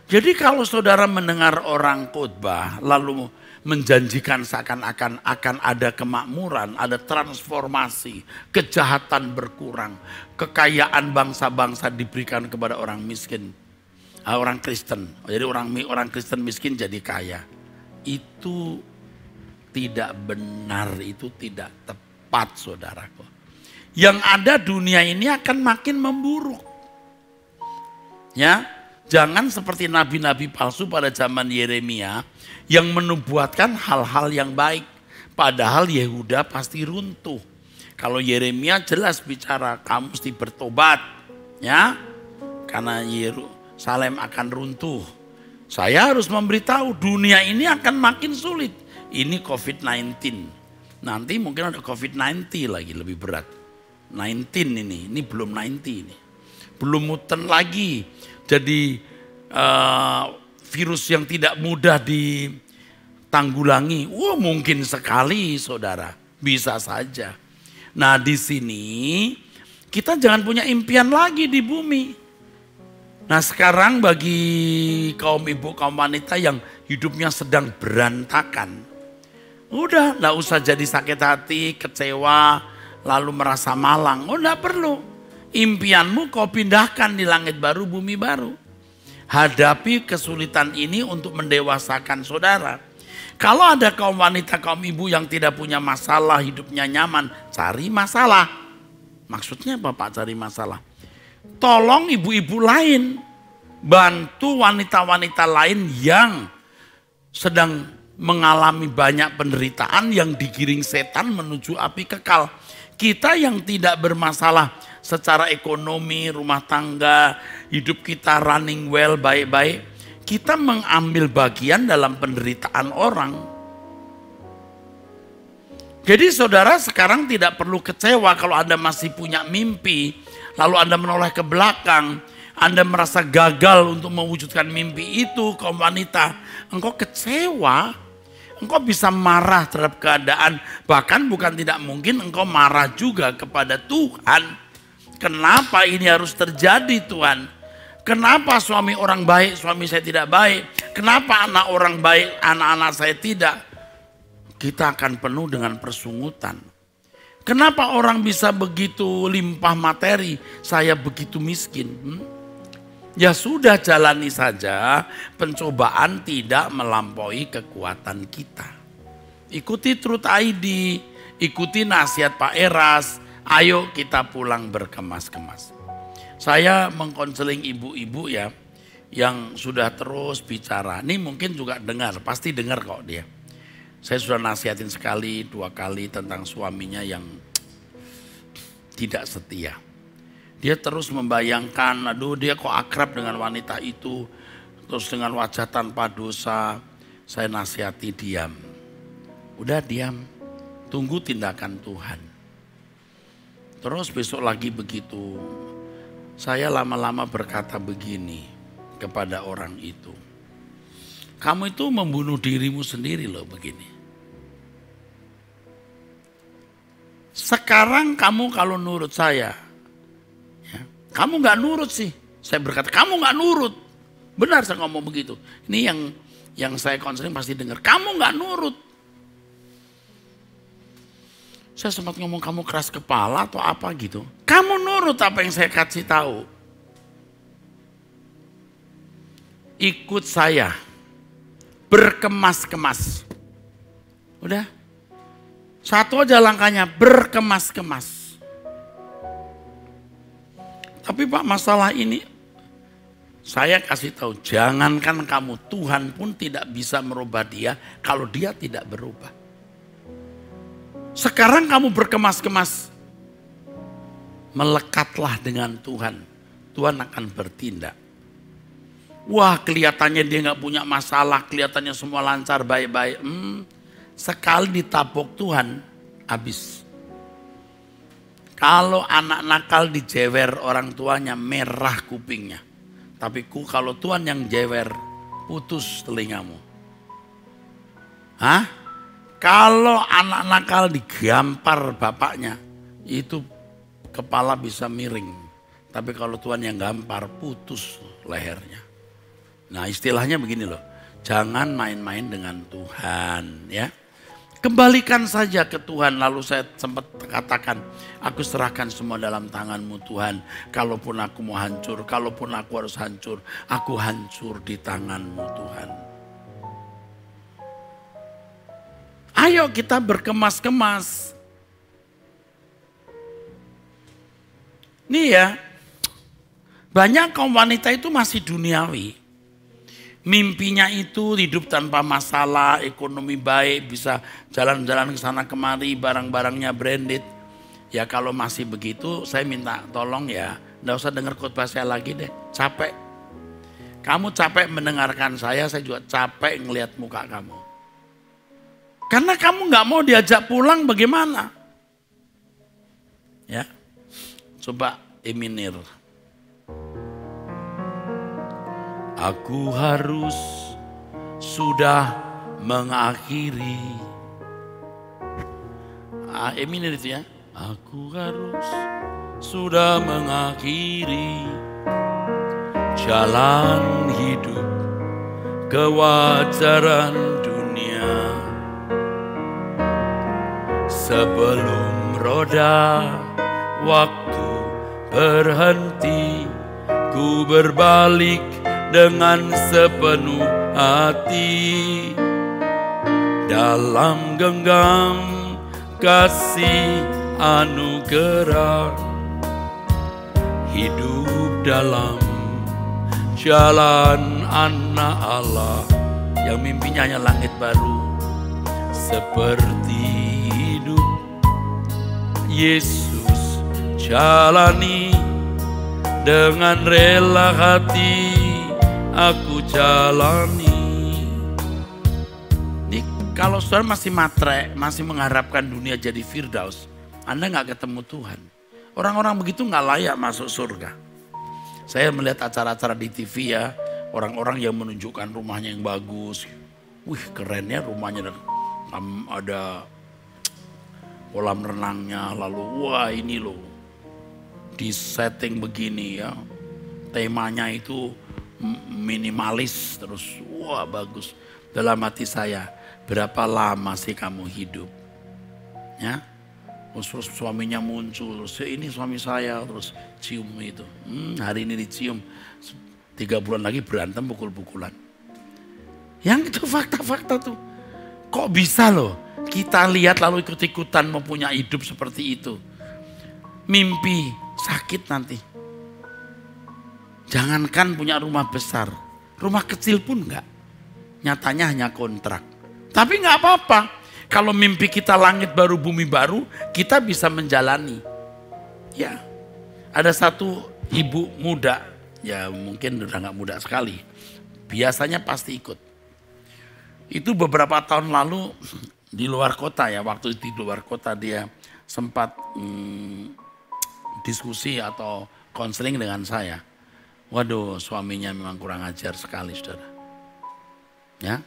Jadi kalau saudara mendengar orang khotbah lalu menjanjikan seakan-akan akan ada kemakmuran, ada transformasi, kejahatan berkurang, kekayaan bangsa-bangsa diberikan kepada orang miskin, orang Kristen. Jadi orang Kristen miskin jadi kaya. Itu tidak benar, itu tidak tepat saudaraku. Yang ada dunia ini akan makin memburuk. Ya, jangan seperti nabi-nabi palsu pada zaman Yeremia yang menubuatkan hal-hal yang baik. Padahal Yehuda pasti runtuh. Kalau Yeremia jelas bicara, kamu mesti bertobat. Ya, karena Yerusalem akan runtuh. Saya harus memberitahu dunia ini akan makin sulit. Ini COVID-19. Nanti mungkin ada COVID-19 lagi lebih berat. 19 ini belum 90 ini. Belum mutan lagi. Jadi virus yang tidak mudah ditanggulangi. Wah, mungkin sekali saudara. Bisa saja. Nah di sini kita jangan punya impian lagi di bumi. Nah sekarang bagi kaum ibu, kaum wanita yang hidupnya sedang berantakan. Udah gak usah jadi sakit hati, kecewa, lalu merasa malang. Oh gak perlu. Impianmu kau pindahkan di langit baru, bumi baru. Hadapi kesulitan ini untuk mendewasakan saudara. Kalau ada kaum wanita, kaum ibu yang tidak punya masalah, hidupnya nyaman, cari masalah. Maksudnya apa Pak cari masalah? Tolong ibu-ibu lain, bantu wanita-wanita lain yang sedang mengalami banyak penderitaan yang digiring setan menuju api kekal. Kita yang tidak bermasalah secara ekonomi, rumah tangga, hidup kita running well, baik-baik. Kita mengambil bagian dalam penderitaan orang. Jadi saudara sekarang tidak perlu kecewa kalau Anda masih punya mimpi. Lalu Anda menoleh ke belakang. Anda merasa gagal untuk mewujudkan mimpi itu, kaum wanita. Engkau kecewa. Engkau bisa marah terhadap keadaan. Bahkan bukan tidak mungkin engkau marah juga kepada Tuhan. Kenapa ini harus terjadi Tuhan? Kenapa suami orang baik, suami saya tidak baik? Kenapa anak orang baik, anak-anak saya tidak? Kita akan penuh dengan persungutan. Kenapa orang bisa begitu limpah materi, saya begitu miskin? Ya sudah jalani saja, pencobaan tidak melampaui kekuatan kita. Ikuti Truth ID, ikuti nasihat Pak Eras, ayo kita pulang berkemas-kemas. Saya mengkonseling ibu-ibu ya, yang sudah terus bicara. Ini mungkin juga dengar, pasti dengar kok dia. Saya sudah nasihatin sekali, 2 kali tentang suaminya yang tidak setia. Dia terus membayangkan, aduh dia kok akrab dengan wanita itu. Terus dengan wajah tanpa dosa, saya nasihati diam. Udah diam, tunggu tindakan Tuhan. Terus besok lagi begitu. Saya lama-lama berkata begini kepada orang itu. Kamu itu membunuh dirimu sendiri loh begini. Sekarang kamu kalau nurut saya. Ya, kamu gak nurut sih. Saya berkata kamu gak nurut. Benar saya ngomong begitu. Ini yang saya konseling pasti dengar. Kamu gak nurut. Saya sempat ngomong kamu keras kepala atau apa gitu. Kamu nurut apa yang saya kasih tahu. Ikut saya. Berkemas-kemas. Udah. Satu aja langkahnya, berkemas-kemas. Tapi Pak masalah ini, saya kasih tahu, jangankan kamu, Tuhan pun tidak bisa merubah dia kalau dia tidak berubah. Sekarang kamu berkemas-kemas, melekatlah dengan Tuhan. Tuhan akan bertindak. Wah kelihatannya dia gak punya masalah, kelihatannya semua lancar, baik-baik. sekali ditapuk Tuhan, habis. Kalau anak nakal dijewer orang tuanya, merah kupingnya. Tapi kalau Tuhan yang jewer, putus telingamu. Hah? Kalau anak nakal digampar bapaknya, itu kepala bisa miring. Tapi kalau Tuhan yang gampar, putus lehernya. Nah, istilahnya begini loh. Jangan main-main dengan Tuhan, ya. Kembalikan saja ke Tuhan. Lalu saya sempat katakan, aku serahkan semua dalam tangan-Mu Tuhan. Kalaupun aku mau hancur, kalaupun aku harus hancur, aku hancur di tangan-Mu Tuhan. Ayo kita berkemas-kemas. Nih ya, banyak kaum wanita itu masih duniawi. Mimpinya itu hidup tanpa masalah, ekonomi baik, bisa jalan-jalan ke sana kemari, barang-barangnya branded. Ya kalau masih begitu, saya minta tolong ya, enggak usah dengar khotbah saya lagi deh, capek. Kamu capek mendengarkan saya juga capek ngelihat muka kamu. Karena kamu nggak mau diajak pulang bagaimana? Ya, coba Eminir. Aku harus sudah mengakhiri. Eminir itu ya. Aku harus sudah mengakhiri jalan hidup kewajaran dunia. Sebelum roda waktu berhenti, ku berbalik dengan sepenuh hati dalam genggam kasih anugerah, hidup dalam jalan anak Allah yang mimpinya hanya langit baru, seperti hidup Yesus jalani dengan rela hati. Aku jalani. Nih, kalau saudara masih matre, masih mengharapkan dunia jadi Firdaus, Anda gak ketemu Tuhan. Orang-orang begitu gak layak masuk surga. Saya melihat acara-acara di TV ya, orang-orang yang menunjukkan rumahnya yang bagus. Wih, kerennya rumahnya, ada kolam renangnya, lalu wah ini loh, di setting begini ya, temanya itu minimalis, terus wah bagus. Dalam hati saya, berapa lama sih kamu hidup? Ya, terus suaminya muncul, terus ini suami saya, terus cium itu. Hari ini dicium, 3 bulan lagi berantem pukul-pukulan. Yang itu fakta-fakta tuh. Kok bisa loh kita lihat lalu ikut-ikutan mempunyai hidup seperti itu. Mimpi sakit nanti. Jangankan punya rumah besar, rumah kecil pun enggak. Nyatanya hanya kontrak. Tapi enggak apa-apa. Kalau mimpi kita langit baru, bumi baru, kita bisa menjalani. Ya, ada satu ibu muda, ya mungkin udah enggak muda sekali. Biasanya pasti ikut. Itu beberapa tahun lalu di luar kota ya, waktu di luar kota dia sempat diskusi atau konseling dengan saya. Waduh, suaminya memang kurang ajar sekali, saudara. Ya,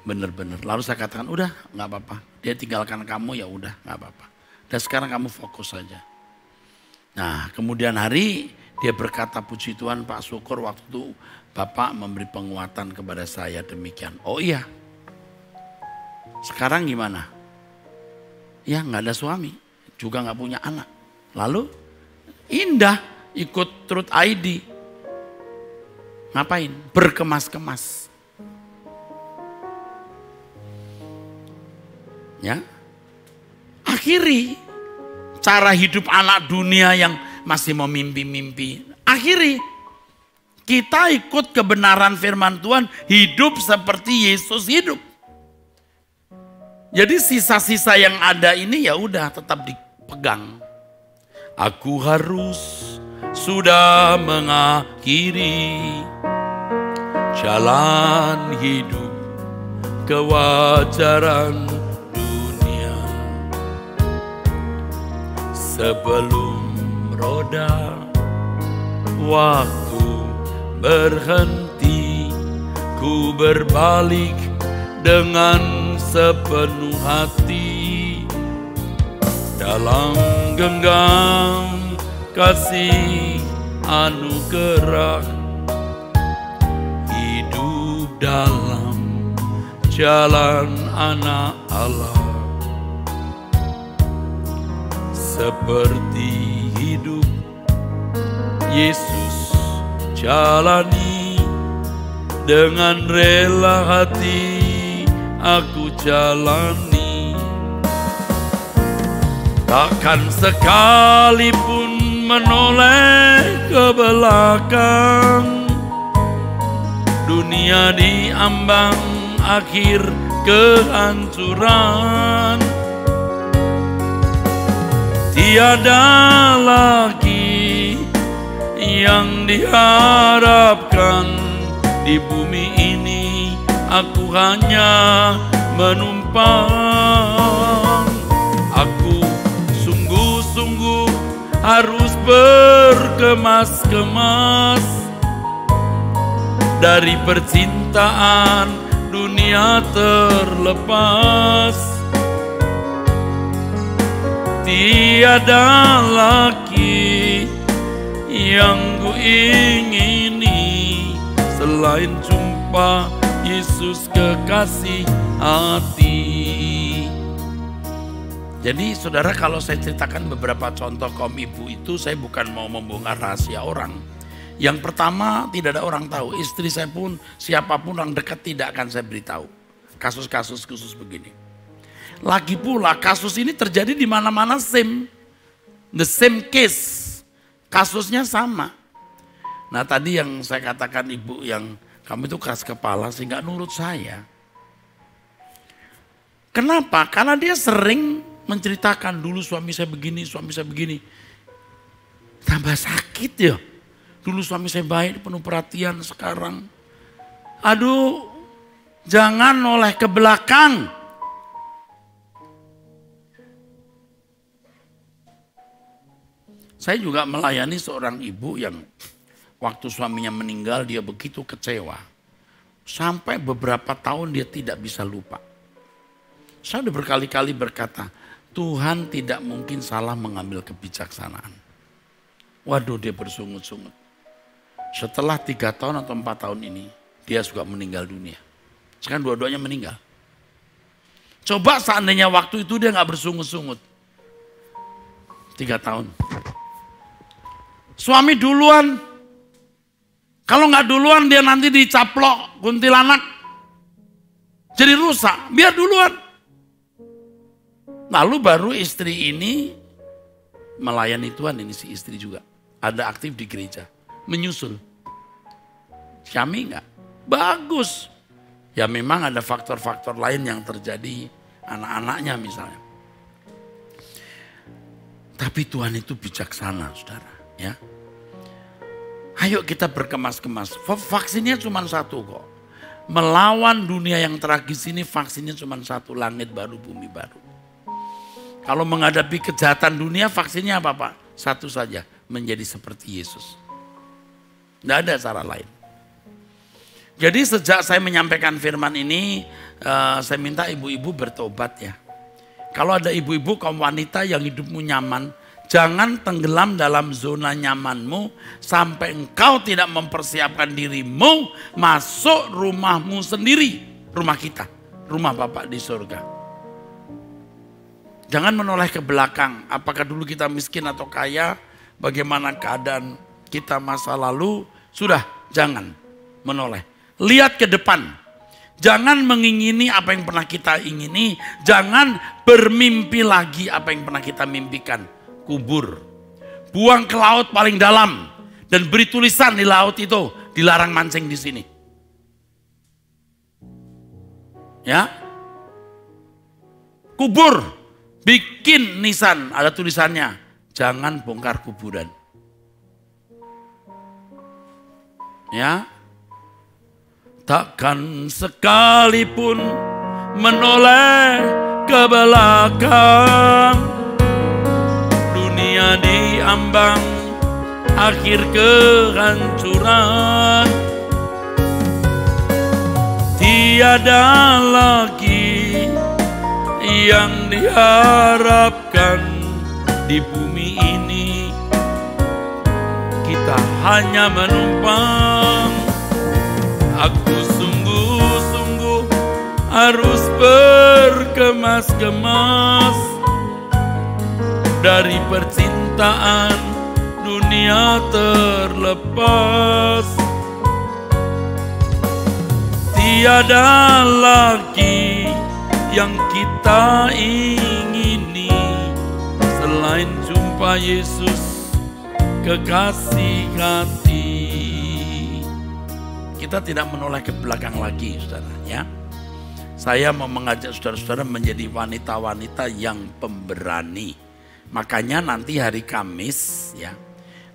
bener-bener. Lalu saya katakan, udah nggak apa-apa. Dia tinggalkan kamu ya udah nggak apa-apa. Dan sekarang kamu fokus saja. Nah, kemudian hari dia berkata, puji Tuhan Pak, syukur waktu itu Bapak memberi penguatan kepada saya demikian. Oh iya, sekarang gimana? Ya nggak ada suami, juga nggak punya anak. Lalu indah. Ikut Truth ID. Ngapain? Berkemas-kemas. Ya. Akhiri cara hidup anak dunia yang masih memimpi-mimpi. Akhiri kita ikut kebenaran firman Tuhan, hidup seperti Yesus hidup. Jadi sisa-sisa yang ada ini ya udah tetap dipegang. Aku harus sudah mengakhiri jalan hidup kewajaran dunia. Sebelum roda waktu berhenti, ku berbalik dengan sepenuh hati dalam genggam kasih anugerah, hidup dalam jalan anak Allah. Seperti hidup Yesus jalani, dengan rela hati aku jalani. Takkan sekalipun menoleh ke belakang, dunia diambang akhir kehancuran. Tiada lagi yang diharapkan di bumi ini, aku hanya menumpang. Aku sungguh-sungguh harus berkemas-kemas dari percintaan dunia terlepas. Tiada lagi yang ku ingini selain jumpa Yesus kekasih hati. Jadi saudara, kalau saya ceritakan beberapa contoh kaum ibu itu, saya bukan mau membongkar rahasia orang. Yang pertama, tidak ada orang tahu. Istri saya pun, siapapun orang dekat tidak akan saya beritahu. Kasus-kasus khusus begini. Lagi pula kasus ini terjadi di mana-mana, the same case. Kasusnya sama. Nah tadi yang saya katakan ibu yang kamu itu keras kepala sehingga nurut saya. Kenapa? Karena dia sering menceritakan dulu suami saya begini, suami saya begini. Tambah sakit ya. Dulu suami saya baik, penuh perhatian, sekarang. Aduh, jangan noleh ke belakang. Saya juga melayani seorang ibu yang waktu suaminya meninggal dia begitu kecewa. Sampai beberapa tahun dia tidak bisa lupa. Saya sudah berkali-kali berkata, Tuhan tidak mungkin salah mengambil kebijaksanaan. Waduh, dia bersungut-sungut. Setelah 3 tahun atau 4 tahun ini, dia juga meninggal dunia. Sekarang dua-duanya meninggal. Coba seandainya waktu itu dia gak bersungut-sungut. 3 tahun. Suami duluan. Kalau gak duluan dia nanti dicaplok kuntilanak. Jadi rusak, biar duluan. Lalu baru istri ini melayani Tuhan, ini si istri juga. Ada aktif di gereja, menyusul. Suami enggak, bagus. Ya memang ada faktor-faktor lain yang terjadi, anak-anaknya misalnya. Tapi Tuhan itu bijaksana, saudara. Ya, ayo kita berkemas-kemas. Vaksinnya cuma satu kok. Melawan dunia yang tragis ini vaksinnya cuma satu, langit baru, bumi baru. Kalau menghadapi kejahatan dunia vaksinnya apa Pak? Satu saja, menjadi seperti Yesus. Tidak ada cara lain. Jadi sejak saya menyampaikan firman ini, saya minta ibu-ibu bertobat ya. Kalau ada ibu-ibu kaum wanita yang hidupmu nyaman, jangan tenggelam dalam zona nyamanmu sampai engkau tidak mempersiapkan dirimu masuk rumahmu sendiri. Rumah kita, rumah Bapak di surga. Jangan menoleh ke belakang, apakah dulu kita miskin atau kaya, bagaimana keadaan kita masa lalu, sudah jangan menoleh. Lihat ke depan, jangan mengingini apa yang pernah kita ingini, jangan bermimpi lagi apa yang pernah kita mimpikan. Kubur, buang ke laut paling dalam, dan beri tulisan di laut itu, dilarang mancing di sini. Ya, kubur, bikin nisan, ada tulisannya, jangan bongkar kuburan. Ya, takkan sekalipun menoleh ke belakang. Dunia diambang akhir kehancuran. Tiada lagi yang diharapkan di bumi ini. Kita hanya menumpang. Aku sungguh-sungguh harus berkemas-kemas dari percintaan dunia terlepas. Tiada lagi yang kita ingini selain jumpa Yesus, kekasih hati. Kita tidak menoleh ke belakang lagi, saudara, ya. Saya mau mengajak saudara-saudara menjadi wanita-wanita yang pemberani. Makanya nanti hari Kamis, ya,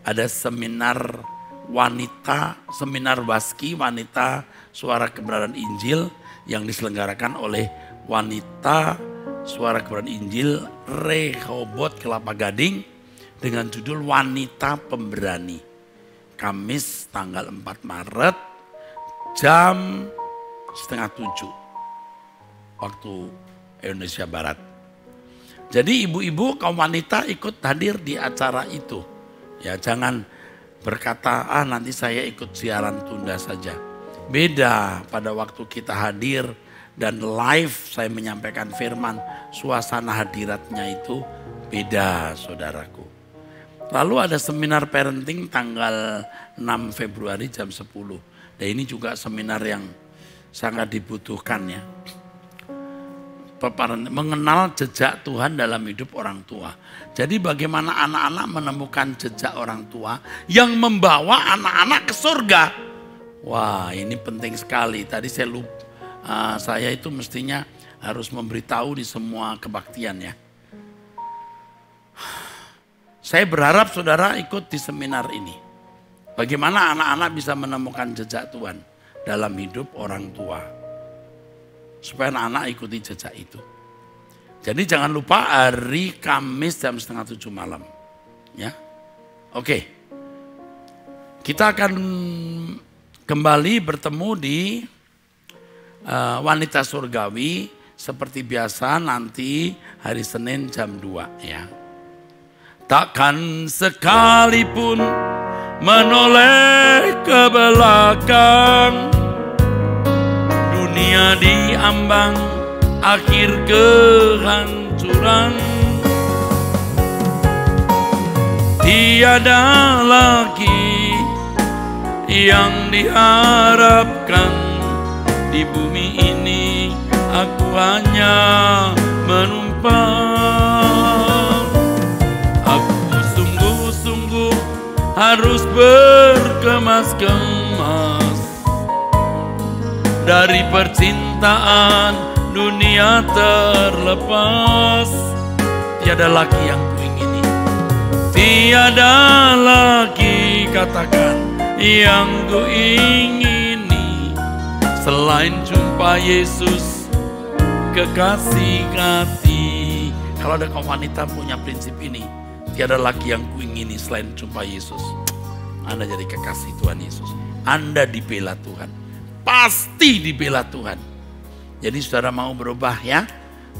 ada seminar wanita, seminar Waski Wanita Suara Kebenaran Injil yang diselenggarakan oleh Wanita Suara Kebenaran Injil Rehoboth Kelapa Gading dengan judul Wanita Pemberani. Kamis tanggal 4 Maret jam 6:30 waktu Indonesia Barat. Jadi ibu-ibu kaum wanita ikut hadir di acara itu. Ya, jangan berkata, nanti saya ikut siaran tunda saja. Beda pada waktu kita hadir dan live saya menyampaikan firman, suasana hadiratnya itu beda, saudaraku. Lalu ada seminar parenting tanggal 6 Februari jam 10. Dan ini juga seminar yang sangat dibutuhkan, ya. Mengenal jejak Tuhan dalam hidup orang tua. Jadi bagaimana anak-anak menemukan jejak orang tua yang membawa anak-anak ke surga. Wah, ini penting sekali. Tadi saya lupa, saya itu mestinya harus memberitahu di semua kebaktian, ya. Saya berharap saudara ikut di seminar ini. Bagaimana anak-anak bisa menemukan jejak Tuhan dalam hidup orang tua. Supaya anak-anak ikuti jejak itu. Jadi jangan lupa hari Kamis jam 6:30 malam. Ya, oke. Kita akan kembali bertemu di Wanita Surgawi seperti biasa nanti hari Senin jam 2, ya. Takkan sekalipun menoleh ke belakang. Dunia diambang akhir kehancuran. Tiada lagi yang diharapkan di bumi ini. Aku hanya menumpang. Aku sungguh-sungguh harus berkemas-kemas dari percintaan dunia terlepas. Tiada lagi yang kuingini, tiada lagi, katakan, yang kuingini selain jumpa Yesus, kekasih hati. Kalau ada kaum wanita punya prinsip ini, tiada lagi yang kuingini selain jumpa Yesus. Anda jadi kekasih Tuhan Yesus. Anda dibela Tuhan. Pasti dibela Tuhan. Jadi saudara mau berubah, ya.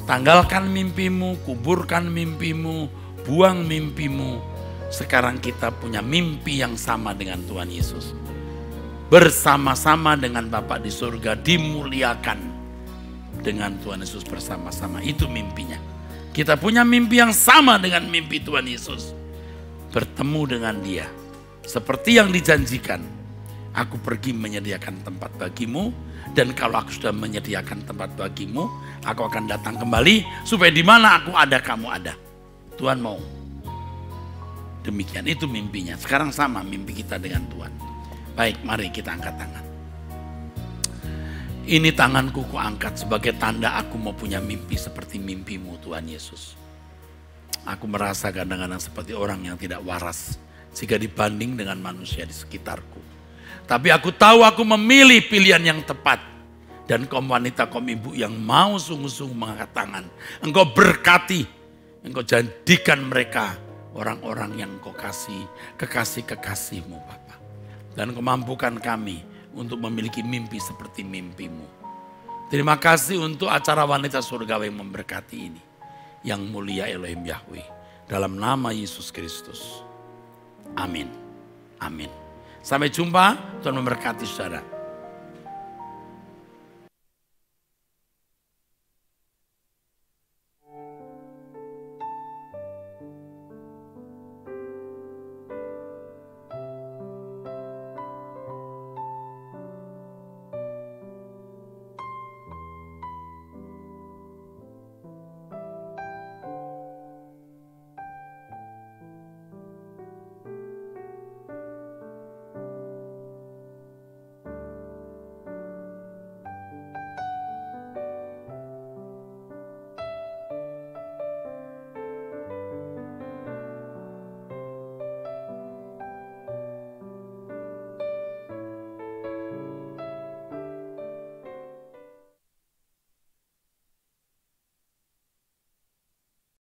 Tanggalkan mimpimu, kuburkan mimpimu, buang mimpimu. Sekarang kita punya mimpi yang sama dengan Tuhan Yesus. Bersama-sama dengan Bapa di surga, dimuliakan dengan Tuhan Yesus bersama-sama. Itu mimpinya. Kita punya mimpi yang sama dengan mimpi Tuhan Yesus. Bertemu dengan Dia. Seperti yang dijanjikan. Aku pergi menyediakan tempat bagimu, dan kalau aku sudah menyediakan tempat bagimu, aku akan datang kembali supaya di mana aku ada, kamu ada. Tuhan mau. Demikian, itu mimpinya. Sekarang sama mimpi kita dengan Tuhan. Baik, mari kita angkat tangan. Ini tanganku kuangkat sebagai tanda aku mau punya mimpi seperti mimpimu, Tuhan Yesus. Aku merasa kadang-kadang seperti orang yang tidak waras jika dibanding dengan manusia di sekitarku. Tapi aku tahu aku memilih pilihan yang tepat. Dan kaum wanita, kaum ibu yang mau sungguh-sungguh mengangkat tangan. Engkau berkati, engkau jadikan mereka orang-orang yang engkau kasih, kekasih-kekasih-Mu Bapa. Dan engkau mampukan kami untuk memiliki mimpi seperti mimpi-Mu. Terima kasih untuk acara wanita surgawi yang memberkati ini. Yang mulia Elohim Yahweh. Dalam nama Yesus Kristus. Amin. Amin. Sampai jumpa, Tuhan memberkati saudara.